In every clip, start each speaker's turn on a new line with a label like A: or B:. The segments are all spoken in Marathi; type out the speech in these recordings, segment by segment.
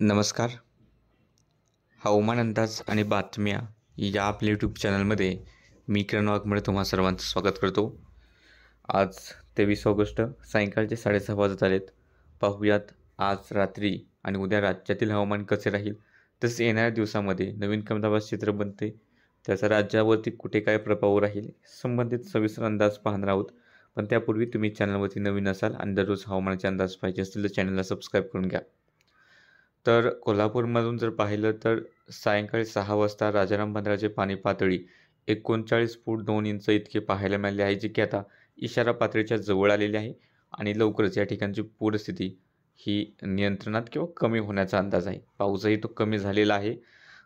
A: नमस्कार. हवामान अंदाज आणि बातम्या या आपल्या यूट्यूब चॅनलमध्ये मी किरण वाघमोडे तुम्हा सर्वांचं स्वागत करतो. आज 23 ऑगस्ट सायंकाळचे 6:30 वाजत आलेत. पाहूयात आज रात्री आणि उद्या राज्यातील हवामान कसे राहील, तसेच येणाऱ्या दिवसामध्ये नवीन कमदाबाद क्षेत्र बनते, त्याचा राज्यावरती कुठे काय प्रभाव राहील संबंधित सविस्तर अंदाज पाहणार आहोत. पण त्यापूर्वी तुम्ही चॅनलवरती नवीन असाल आणि दररोज हवामानाचे अंदाज पाहिजे असतील तर चॅनलला सबस्क्राईब करून घ्या. तर कोल्हापूरमधून जर पाहिलं तर सायंकाळी 6 वाजता राजाराम बंधाऱ्याची पाणी पातळी 39 फूट 2 इंच इतके पाहायला मिळाले आहे, जे की आता इशारा पातळीच्या जवळ आलेली आहे आणि लवकरच या ठिकाणची पूरस्थिती ही नियंत्रणात किंवा कमी होण्याचा अंदाज आहे. पाऊसही तो कमी झालेला आहे.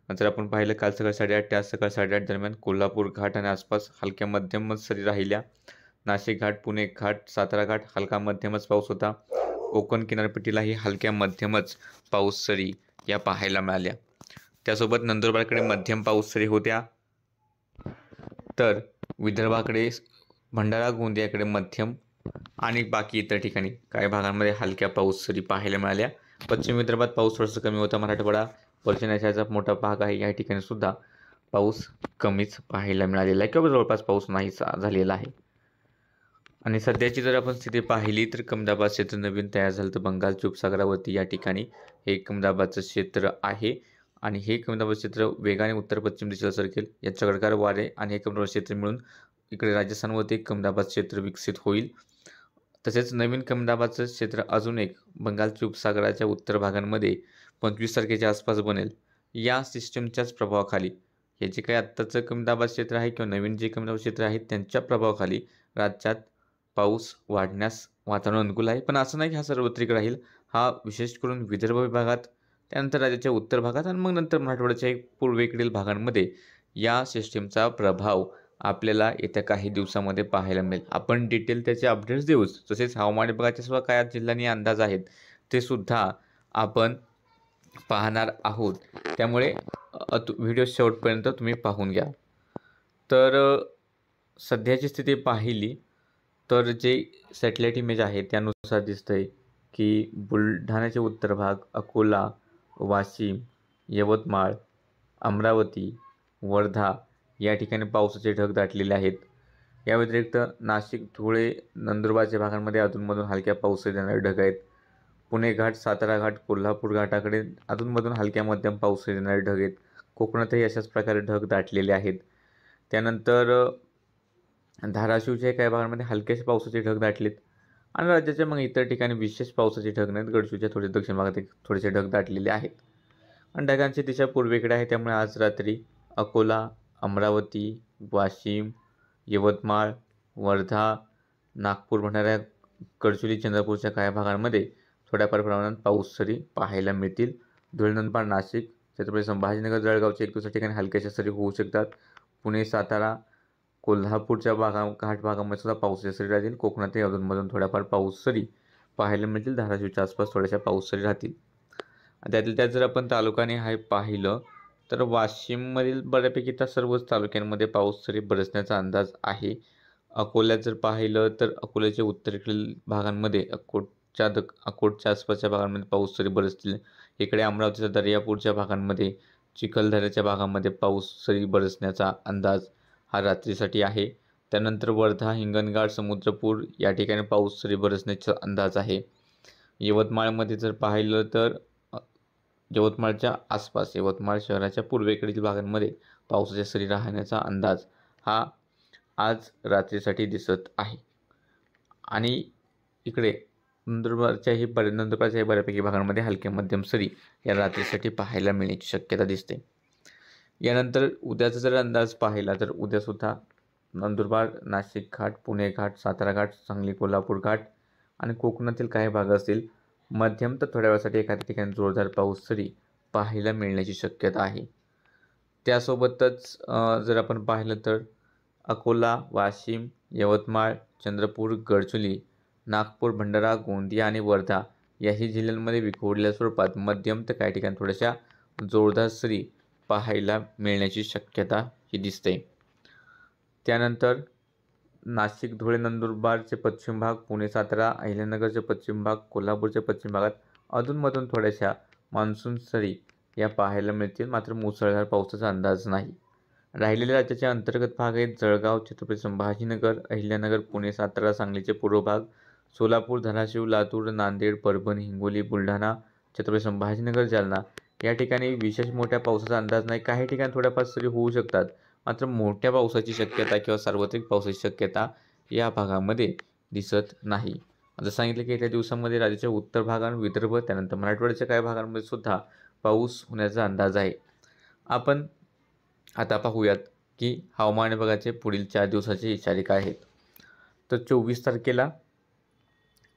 A: जर आपण पाहिलं काल सकाळी 8:30 ते आज सकाळी 8:30 दरम्यान कोल्हापूर घाट आणि आसपास हलक्या मध्यमच सरी राहिल्या. नाशिक घाट, पुणे घाट, सातारा घाट हलका मध्यमच पाऊस होता. कोकण किनारपट्टीलाही हलक्या मध्यमच पाऊस सरी या पाहायला मिळाल्या. त्यासोबत नंदुरबारकडे मध्यम पाऊस सरी होत्या, तर विदर्भाकडे भंडारा गोंदियाकडे मध्यम आणि बाकी इतर ठिकाणी काही भागांमध्ये हलक्या पाऊस सरी पाहायला मिळाल्या. पश्चिम विदर्भात पाऊस थोडासा कमी होता. मराठवाडा, पर्जन्याचा मोठा भाग आहे, या ठिकाणी सुद्धा पाऊस कमीच पाहायला मिळालेला आहे किंवा जवळपास पाऊस नाहीसा झालेला आहे. आणि सध्याची जर आपण स्थिती पाहिली तर कमदाबाद क्षेत्र नवीन तयार झालं तर बंगालच्या उपसागरावरती या ठिकाणी हे कमदाबादचं क्षेत्र आहे आणि हे कमदाबाद क्षेत्र वेगाने उत्तर पश्चिम दिशेला सरकेल. या चक्राकार वारे आणि हे कमदाबाद क्षेत्र मिळून इकडे राजस्थानवरती एक कमदाबाद क्षेत्र विकसित होईल. तसेच नवीन कमदाबादचं क्षेत्र अजून एक बंगालच्या उपसागराच्या उत्तर भागांमध्ये 25 तारखेच्या आसपास बनेल. या सिस्टमच्याच प्रभावाखाली हे जे काही आत्ताचं कमदाबाद क्षेत्र आहे किंवा नवीन जे कमदाबाद क्षेत्र आहे त्यांच्या प्रभावाखाली राज्यात पाऊस वाढण्यास वातावरण अनुकूल आहे. पण असं नाही की हा सर्वत्रिक राहील. हा विशेष करून विदर्भ विभागात, त्यानंतर राज्याच्या उत्तर भागात आणि मग नंतर मराठवाड्याच्या पूर्वेकडील भागांमध्ये या सिस्टीमचा प्रभाव आपल्याला येत्या काही दिवसामध्ये पाहायला मिळेल. आपण डिटेल त्याचे अपडेट्स देऊच. तसेच हवामान विभागाचे सुद्धा काय जिल्ह्यांनी अंदाज आहेत ते सुद्धा आपण पाहणार आहोत. त्यामुळे व्हिडिओ शेवटपर्यंत तुम्ही पाहून घ्या. तर सध्याची स्थिती पाहिली तर जे सॅटेलाईट इमेज आहे त्यानुसार दिसतंय की बुलढाण्याचे उत्तर भाग, अकोला, वाशिम, यवतमाळ, अमरावती, वर्धा या ठिकाणी पावसाचे ढग दाटलेले आहेत. या व्यतिरिक्त नाशिक, धुळे, नंदुरबारच्या भागांमध्ये अधूनमधून हलक्या पाऊस येणारे ढग आहेत. पुणे घाट, सातारा घाट, कोल्हापूर घाटाकडे अधूनमधून हलक्या मध्यम पाऊस येणारे ढग आहेत. कोकणातही अशाच प्रकारे ढग दाटलेले आहेत. त्यानंतर धाराशिवच्या काही भागांमध्ये हलक्याशा पावसाचे ढग दाटलेत आणि राज्याच्या मग इतर ठिकाणी विशेष पावसाचे ढग नाहीत. गडचिरोलीच्या थोडे दक्षिण भागात थोडेसे ढग दाटलेले आहेत आणि ढगांची दिशा पूर्वेकडे आहे. त्यामुळे आज रात्री अकोला, अमरावती, वाशिम, यवतमाळ, वर्धा, नागपूर, भंडारा, गडचिरोली, चंद्रपूरच्या काही भागांमध्ये थोड्याफार प्रमाणात पाऊस सरी पाहायला मिळतील. धुळे, नंदुरबार, नाशिक, छत्रपती संभाजीनगर, जळगावच्या एक दुसऱ्या ठिकाणी हलक्याशा सरी होऊ शकतात. पुणे, सातारा, कोल्हापूरच्या घाट भागामध्ये सुद्धा पावसाच्या सरी राहतील. कोकणातही अधूनमधून थोड्याफार पाऊस सरी पाहायला मिळतील. धाराशिवच्या आसपास थोड्याशा पाऊस सरी राहतील. त्यातील त्यात जर आपण तालुक्याने हाय पाहिलं तर वाशिममधील बऱ्यापैकी त्या सर्वच तालुक्यांमध्ये पाऊस सरी बरसण्याचा अंदाज आहे. अकोल्यात जर पाहिलं तर अकोल्याच्या उत्तरेकडील भागांमध्ये अकोटच्या आसपासच्या भागांमध्ये पाऊस सरी बरसतील. इकडे अमरावतीच्या दर्यापूरच्या भागांमध्ये, चिखलदऱ्याच्या भागामध्ये पाऊस सरी बरसण्याचा अंदाज हा रात्रीसाठी आहे. त्यानंतर वर्धा, हिंगणघाट, समुद्रपूर या ठिकाणी पाऊस सरी बरसण्याचा अंदाज आहे. यवतमाळमध्ये जर पाहिलं तर यवतमाळच्या आसपास, यवतमाळ शहराच्या पूर्वेकडील भागांमध्ये पावसाच्या सरी राहण्याचा अंदाज हा आज रात्रीसाठी दिसत आहे. आणि इकडे नंदुरबारच्याही बऱ्यापैकी भागांमध्ये हलक्या मध्यम सरी या रात्रीसाठी पाहायला मिळण्याची शक्यता दिसते. यानंतर उद्याचा जर अंदाज पाहिला तर उद्यासुद्धा नंदुरबार, नाशिक घाट, पुणे घाट, सातारा घाट, सांगली, कोल्हापूर घाट आणि कोकणातील काही भाग असतील मध्यम तर थोड्या वेळासाठी एखाद्या ठिकाणी जोरदार पाऊस सरी पाहायला मिळण्याची शक्यता आहे. त्यासोबतच जर आपण पाहिलं तर अकोला, वाशिम, यवतमाळ, चंद्रपूर, गडचिरोली, नागपूर, भंडारा, गोंदिया आणि वर्धा याही जिल्ह्यांमध्ये विखुरलेल्या स्वरूपात मध्यम तर काही ठिकाणी थोड्याशा जोरदार सरी पाहायला मिळण्याची शक्यता ही दिसते. त्यानंतर नाशिक, धुळे, नंदुरबारचे पश्चिम भाग, पुणे, सातारा, अहिल्यानगरचे पश्चिम भाग, कोल्हापूरच्या पश्चिम भागात अधूनमधून थोड्याशा मान्सून सरी या पाहायला मिळतील, मात्र मुसळधार पावसाचा अंदाज नाही. राहिलेले राज्याचे अंतर्गत भाग आहेत जळगाव, छत्रपती संभाजीनगर, अहिल्यानगर, पुणे, सातारा, सांगलीचे पूर्व भाग, सोलापूर, धाराशिव, लातूर, नांदेड, परभणी, हिंगोली, बुलढाणा, छत्रपती संभाजीनगर, जालना या ठिकाणी विशेष मोठ्या पावसाचा अंदाज नाही. काही ठिकाणी थोड्याफार सरी होऊ शकतात, मात्र मोठ्या पावसाची शक्यता किंवा सार्वत्रिक पावसाची शक्यता या भागामध्ये दिसत नाही. आता सांगितलं की येत्या दिवसांमध्ये राज्याच्या उत्तर भागात, विदर्भ, त्यानंतर मराठवाड्याच्या काही भागांमध्ये सुद्धा पाऊस होण्याचा अंदाज आहे. आपण आता पाहूयात की हवामान विभागाचे पुढील 4 दिवसाचे इशारे काय आहेत. तर 24 तारखेला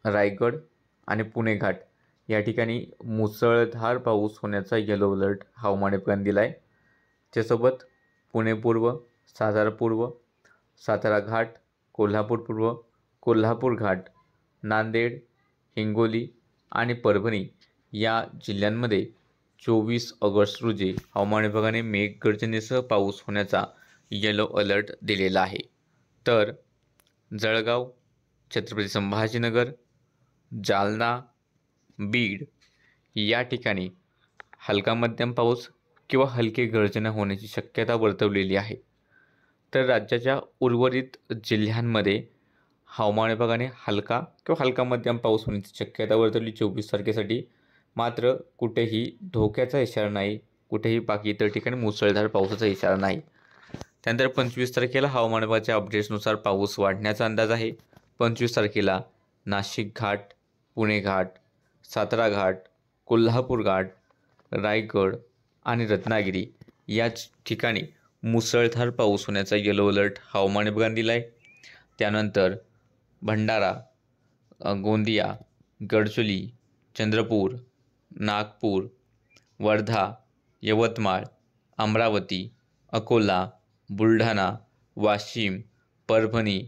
A: रायगड आणि पुणे घाट या ठिकाणी मुसळधार पाऊस होण्याचा येलो अलर्ट हवामान विभागाने दिला आहे. त्यासोबत पुणे पूर्व, सातारा पूर्व, सातारा घाट, कोल्हापूर पूर्व, कोल्हापूर घाट, नांदेड, हिंगोली आणि परभणी या जिल्ह्यांमध्ये 24 ऑगस्ट रोजी हवामान विभागाने मेघगर्जनेसह पाऊस होण्याचा येलो अलर्ट दिलेला आहे. तर जळगाव, छत्रपती संभाजीनगर, जालना, बीड या ठिकाणी हलका मध्यम पाऊस किंवा हलकी गर्जना होण्याची शक्यता वर्तवलेली आहे. तर राज्याच्या उर्वरित जिल्ह्यांमध्ये हवामान विभागाने हलका किंवा हलका मध्यम पाऊस होण्याची शक्यता वर्तवली 24 तारखेसाठी. मात्र कुठेही धोक्याचा इशारा नाही, कुठेही बाकी इतर ठिकाणी मुसळधार पावसाचा इशारा नाही. त्यानंतर 25 तारखेला हवामान विभागाच्या अपडेट्सनुसार पाऊस वाढण्याचा अंदाज आहे. 25 तारखेला नाशिक घाट, पुणे घाट, सातारा घाट, कोल्हापूर घाट, रायगड आणि रत्नागिरी या ठिकाणी मुसळधार पाऊस होण्याचा येलो अलर्ट हवामान विभागाने दिला आहे. त्यानंतर भंडारा, गोंदिया, गडचिरोली, चंद्रपूर, नागपूर, वर्धा, यवतमाळ, अमरावती, अकोला, बुलढाणा, वाशिम, परभणी,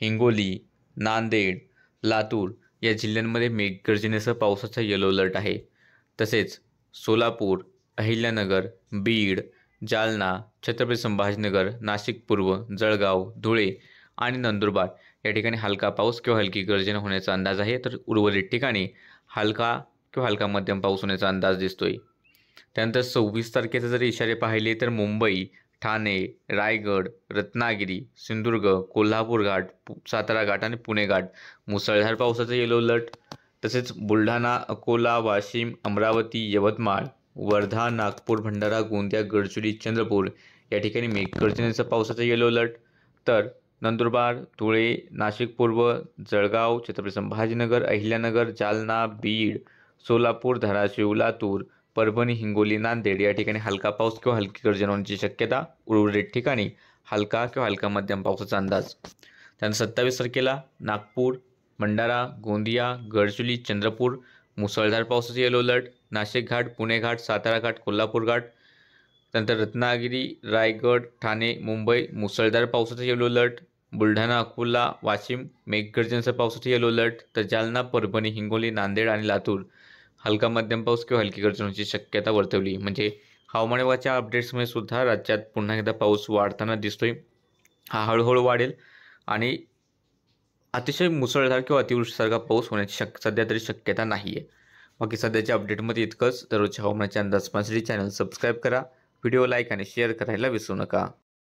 A: हिंगोली, नांदेड, लातूर या जिल्ह्यांमध्ये मेघगर्जनेसह पावसाचा येलो अलर्ट आहे. तसेच सोलापूर, अहिल्यानगर, बीड, जालना, छत्रपती संभाजीनगर, नाशिक पूर्व, जळगाव, धुळे आणि नंदुरबार या ठिकाणी हलका पाऊस किंवा हलकी गर्जना होण्याचा अंदाज आहे. तर उर्वरित ठिकाणी हलका किंवा हलका मध्यम पाऊस होण्याचा अंदाज दिसतोय. त्यानंतर 26 तारखेचे जर इशारे पाहिले तर मुंबई, ठाणे, रायगड, रत्नागिरी, सिंधुदुर्ग, कोल्हापूर घाट, सातारा घाट आणि पुणे घाट मुसळधार पावसाचा येलो अलर्ट. तसेच बुलढाणा, अकोला, वाशिम, अमरावती, यवतमाळ, वर्धा, नागपूर, भंडारा, गोंदिया, गडचिरोली, चंद्रपूर या ठिकाणी मेघगर्जनेचा पावसाचा येलो अलर्ट. तर नंदुरबार, धुळे, नाशिक पूर्व, जळगाव, छत्रपती संभाजीनगर, अहिल्यानगर, जालना, बीड, सोलापूर, धाराशिव, लातूर, परभणी, हिंगोली, नांदेड या ठिकाणी हलका पाऊस किंवा हलकी गर्जना होण्याची शक्यता. उर्वरित ठिकाणी हलका किंवा हलका मध्यम पावसाचा अंदाज. त्यानंतर 27 तारखेला नागपूर, भंडारा, गोंदिया, गडचिरोली, चंद्रपूर मुसळधार पावसाचा येलो अलर्ट. नाशिक घाट, पुणे घाट, सातारा घाट, कोल्हापूर घाट, त्यानंतर रत्नागिरी, रायगड, ठाणे, मुंबई मुसळधार पावसाचा येलो अलर्ट. बुलढाणा, अकोला, वाशिम मेघगर्जनेसह पावसाचा येलो अलर्ट. तर जालना, परभणी, हिंगोली, नांदेड आणि लातूर हलका मध्यम पाऊस किंवा हलकी गर्जनेची शक्यता वर्तवली. म्हणजे हवामान विभागाच्या अपडेट्समुळे सुद्धा राज्यात पुन्हा एकदा पाऊस वाढताना दिसतोय. हा हळूहळू वाढेल आणि अतिशय मुसळधार किंवा अतिवृष्टीसारखा पाऊस होण्याची सध्या तरी शक्यता नाही आहे. बाकी सध्याच्या अपडेटमध्ये इतकंच. दररोजच्या हवामानाचे अंदाज पाहण्यासाठी चॅनल सबस्क्राईब करा, व्हिडिओ लाईक आणि शेअर करायला विसरू नका.